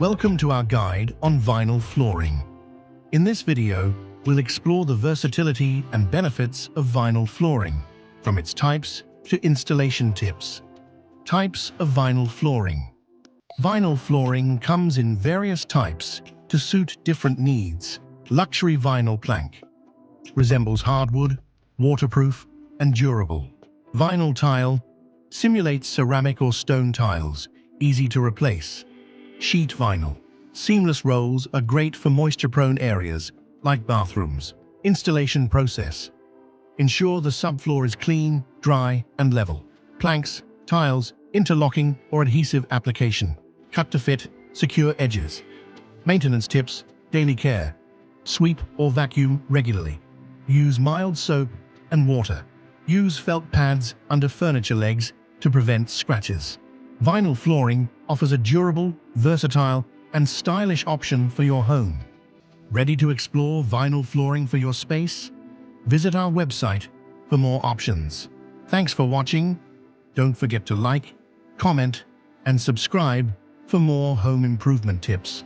Welcome to our guide on vinyl flooring. In this video, we'll explore the versatility and benefits of vinyl flooring, from its types to installation tips. Types of vinyl flooring. Vinyl flooring comes in various types to suit different needs. Luxury vinyl plank resembles hardwood, waterproof, and durable. Vinyl tile simulates ceramic or stone tiles, easy to replace. Sheet vinyl. Seamless rolls are great for moisture-prone areas, like bathrooms. Installation process. Ensure the subfloor is clean, dry, and level. Planks, tiles, interlocking, or adhesive application. Cut to fit, secure edges. Maintenance tips, daily care. Sweep or vacuum regularly. Use mild soap and water. Use felt pads under furniture legs to prevent scratches. Vinyl flooring offers a durable, versatile, and stylish option for your home. Ready to explore vinyl flooring for your space? Visit our website for more options. Thanks for watching. Don't forget to like, comment, and subscribe for more home improvement tips.